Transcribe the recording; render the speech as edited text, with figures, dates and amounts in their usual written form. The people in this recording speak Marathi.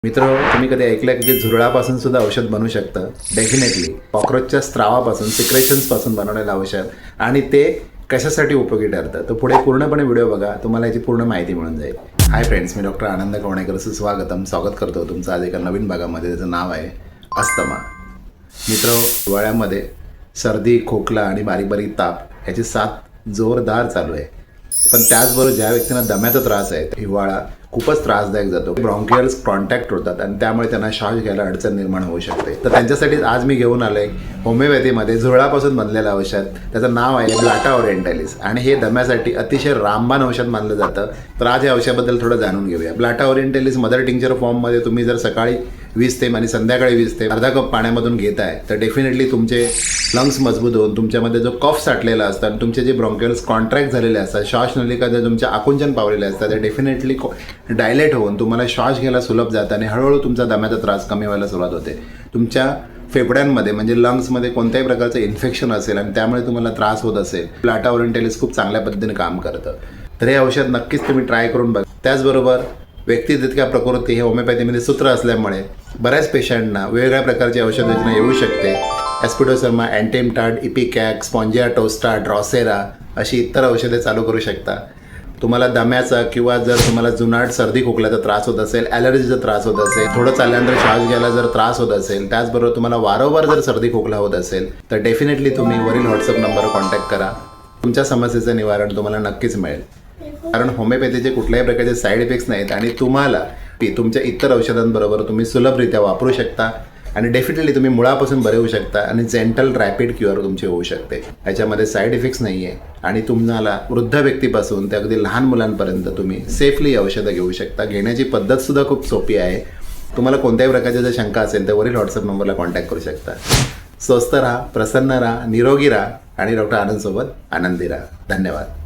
मित्र, तुम्ही कधी ऐकलंय की झुरळापासून सुद्धा औषध बनू शकतं? डेफिनेटली. कॉक्रोचच्या स्त्रावापासून, सिक्रेशन्सपासून बनवलेलं औषध, आणि ते कशासाठी उपयोगी ठरतं तर पुढे पूर्णपणे व्हिडिओ बघा, तुम्हाला याची पूर्ण माहिती मिळून जाईल. हाय फ्रेंड्स, मी डॉक्टर आनंद कवणेकर, स्वागत करतो तुमचं आज एका नवीन भागामध्ये. त्याचं नाव आहे अस्थमा. मित्र, हिवाळ्यामध्ये सर्दी, खोकला आणि बारीक बारीक ताप ह्याची साथ जोरदार चालू आहे. पण त्याचबरोबर ज्या व्यक्तींना दम्याचा त्रास आहे, हिवाळा खूपच त्रासदायक जातो. ब्रॉन्कियल्स कॉन्टॅक्ट होतात आणि त्यामुळे त्यांना श्वास घ्यायला अडचण निर्माण होऊ शकते. तर त्यांच्यासाठी आज मी घेऊन आलोय होमिओपॅथीमध्ये झुरळापासून बनलेलं औषध. त्याचं नाव आहे ब्लाटा ओरिएंटालिस आणि हे दम्यासाठी अतिशय रामबाण औषध मानलं जातं. तर आज या औषधाबद्दल थोडं जाणून घेऊया. ब्लाटा ओरिएंटालिस मदर टिंक्चर फॉर्ममध्ये तुम्ही जर सकाळी 20 थेंब आणि संध्याकाळी 20 थेंब अर्धा कप पाण्यामधून घेताय तर डेफिनेटली तुमचे लंग्स मजबूत होऊन तुमच्यामध्ये जो कफ साठलेला असतो आणि तुमचे जे ब्रॉन्कियल्स कॉन्ट्रॅक्ट झालेले असतात, श्वासनलिका जर तुमच्या आकुंचन पावलेले असतात, ते डेफिनेटली डायलेट होऊन तुम्हाला श्वास घ्यायला सुलभ जातं आणि हळूहळू तुमचा दम्याचा त्रास कमी व्हायला सुरुवात होते. तुमच्या फेफड्यांमध्ये म्हणजे लंग्समध्ये कोणत्याही प्रकारचं इन्फेक्शन असेल आणि त्यामुळे तुम्हाला त्रास होत असेल, ब्लाटा ओरिएंटालिस खूप चांगल्या पद्धतीने काम करतं. तर हे औषध नक्कीच तुम्ही ट्राय करून बघा. त्याचबरोबर व्यक्ती तितक्या प्रकृती हे होमिओपॅथीमध्ये सूत्र असल्यामुळे बऱ्याच पेशंटना वेगवेगळ्या प्रकारची औषधरचना येऊ शकते. ॲस्पिडोसर्मा, अँटीमटाड, इपिकॅक, स्पॉन्जिया टोस्टा, ड्रॉसेरा अशी इतर औषधे चालू करू शकता. तुम्हाला दम्याचा किंवा जर तुम्हाला जुनाट सर्दी खोकल्याचा त्रास होत असेल, ॲलर्जीचा त्रास होत असेल, थोडं चालल्यानंतर श्वास घ्यायला जर त्रास होत असेल, त्याचबरोबर तुम्हाला वारंवार जर सर्दी खोकला होत असेल तर डेफिनेटली तुम्ही वरील व्हॉट्सअप नंबरवर कॉन्टॅक्ट करा. तुमच्या समस्येचं निवारण तुम्हाला नक्कीच मिळेल. कारण होमिओपॅथीचे कुठल्याही प्रकारचे साईड इफेक्ट्स नाहीत आणि तुम्हाला तुमच्या इतर औषधांबरोबर तुम्ही सुलभरित्या वापरू शकता आणि डेफिनेटली तुम्ही मुळापासून बरे होऊ शकता आणि जेंटल रॅपिड क्युअर तुमची होऊ शकते. याच्यामध्ये साईड इफेक्ट्स नाही आहे आणि तुम्हाला वृद्ध व्यक्तीपासून ते अगदी लहान मुलांपर्यंत तुम्ही सेफली औषधं घेऊ शकता. घेण्याची पद्धतसुद्धा खूप सोपी आहे. तुम्हाला कोणत्याही प्रकारच्या जर शंका असेल तर वरील व्हॉट्सअप नंबरला कॉन्टॅक्ट करू शकता. स्वस्थ राहा, प्रसन्न राहा, निरोगी राहा आणि डॉक्टर आनंदसोबत आनंदी राहा. धन्यवाद.